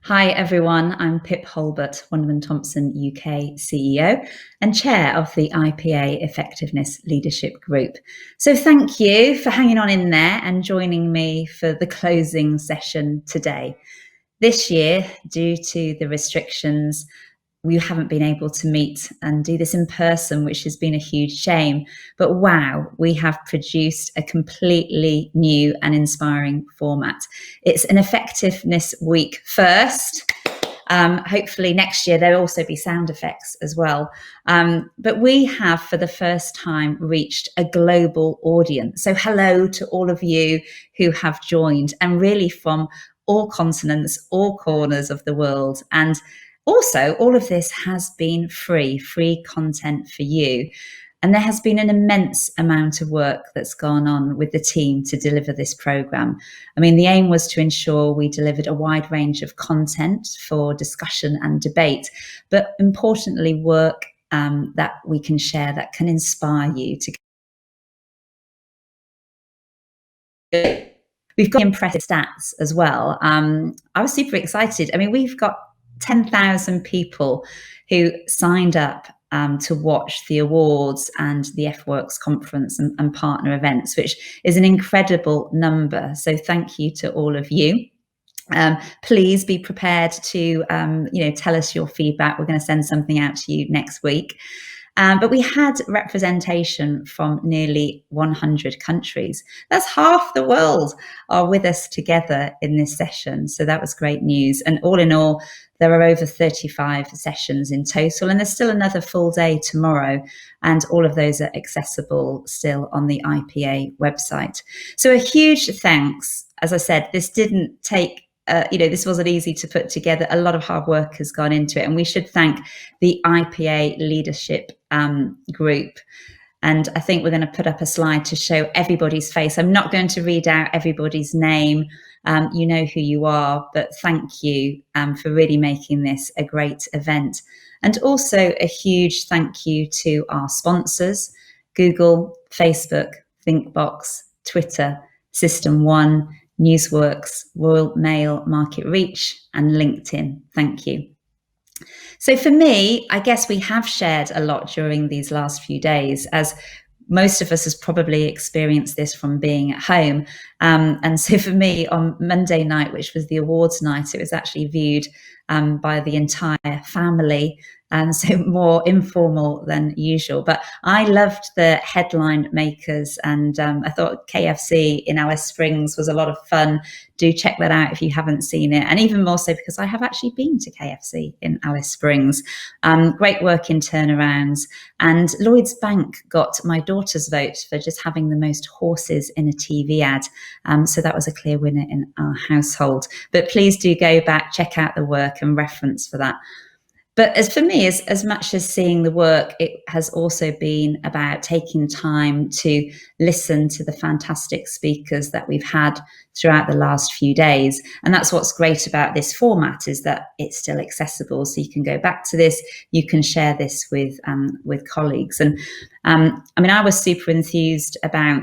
Hi everyone, I'm Pip Hulbert, Wunderman Thompson UK CEO and Chair of the IPA Effectiveness Leadership Group. So thank you for hanging on in there and joining me for the closing session today. This year, due to the restrictions, we haven't been able to meet and do this in person, which has been a huge shame. But wow, we have produced a completely new and inspiring format. It's an effectiveness week first. Hopefully next year there'll also be sound effects as well. But we have for the first time reached a global audience. So hello to all of you who have joined, and really from all continents, all corners of the world. And also, all of this has been free content for you. And there has been an immense amount of work that's gone on with the team to deliver this programme. I mean, the aim was to ensure we delivered a wide range of content for discussion and debate, but importantly, work that we can share that can inspire you to. We've got impressive stats as well. I was super excited. I mean, we've got 10,000 people who signed up to watch the awards and the EffWorks conference and partner events, which is an incredible number. So thank you to all of you. Please be prepared to tell us your feedback. We're going to send something out to you next week. But we had representation from nearly 100 countries. That's half the world are with us together in this session. So that was great news. And all in all, there are over 35 sessions in total, and there's still another full day tomorrow. And all of those are accessible still on the IPA website. So a huge thanks. As I said, this didn't take this wasn't easy to put together. A lot of hard work has gone into it, and we should thank the IPA leadership group. And I think we're going to put up a slide to show everybody's face. I'm not going to read out everybody's name. You know who you are, but thank you for really making this a great event. And also a huge thank you to our sponsors, Google, Facebook, Thinkbox, Twitter, System One, Newsworks, Royal Mail, Market Reach, and LinkedIn. Thank you. So for me, I guess we have shared a lot during these last few days, as most of us has probably experienced this from being at home. And so for me, on Monday night, which was the awards night, it was actually viewed by the entire family, and so more informal than usual. But I loved the headline makers, and I thought KFC in Alice Springs was a lot of fun. Do check that out if you haven't seen it, and even more so because I have actually been to KFC in Alice Springs. Great work in turnarounds, and Lloyds Bank got my daughter's vote for just having the most horses in a TV ad. So that was a clear winner in our household. But please do go back, check out the work and reference for that. But as for me, as much as seeing the work, it has also been about taking time to listen to the fantastic speakers that we've had throughout the last few days. And that's what's great about this format, is that it's still accessible. So you can go back to this, you can share this with colleagues. And I was super enthused about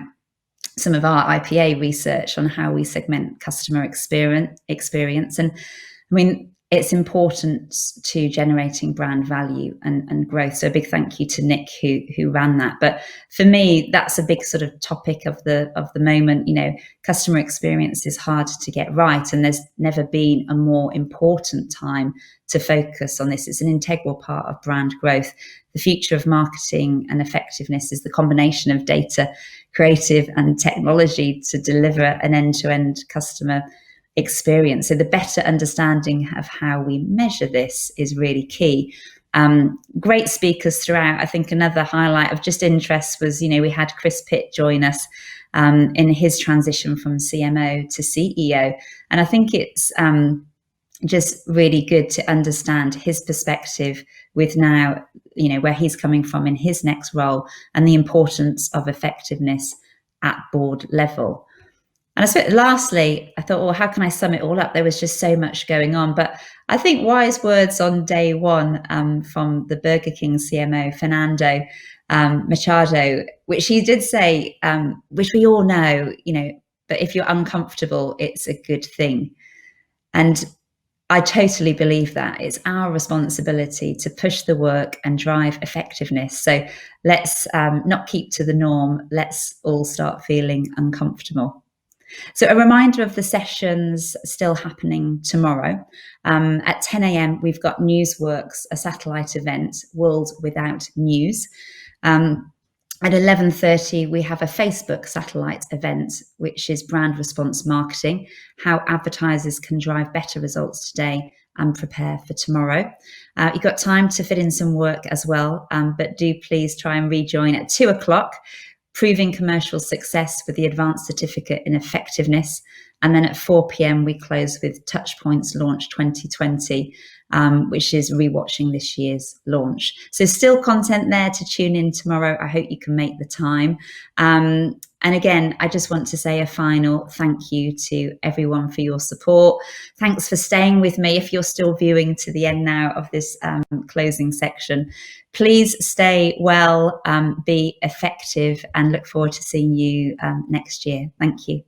some of our IPA research on how we segment customer experience. And I mean, it's important to generating brand value and growth. So a big thank you to Nick who ran that. But for me, that's a big sort of topic of the moment. You know, customer experience is hard to get right, and there's never been a more important time to focus on this. It's an integral part of brand growth. The future of marketing and effectiveness is the combination of data, creative, and technology to deliver an end-to-end customer experience. So the better understanding of how we measure this is really key. Great speakers throughout. I think another highlight of just interest was, we had Chris Pitt join us in his transition from CMO to CEO. And I think it's just really good to understand his perspective with now, where he's coming from in his next role, and the importance of effectiveness at board level. And I suppose lastly, I thought, well, how can I sum it all up? There was just so much going on. But I think wise words on day one from the Burger King CMO, Fernando Machado, which he did say, which we all know, but if you're uncomfortable, it's a good thing. And I totally believe that it's our responsibility to push the work and drive effectiveness. So let's not keep to the norm. Let's all start feeling uncomfortable. So a reminder of the sessions still happening tomorrow. At 10 a.m, we've got Newsworks, a satellite event, World Without News. At 11:30, we have a Facebook satellite event, which is brand response marketing, how advertisers can drive better results today and prepare for tomorrow. You've got time to fit in some work as well, but do please try and rejoin at 2 o'clock, proving commercial success with the advanced certificate in effectiveness. And then at 4 p.m, we close with Touchpoints Launch 2020, which is rewatching this year's launch. So still content there to tune in tomorrow. I hope you can make the time. And again, I just want to say a final thank you to everyone for your support. Thanks for staying with me. If you're still viewing to the end now of this closing section, please stay well, be effective, and look forward to seeing you next year. Thank you.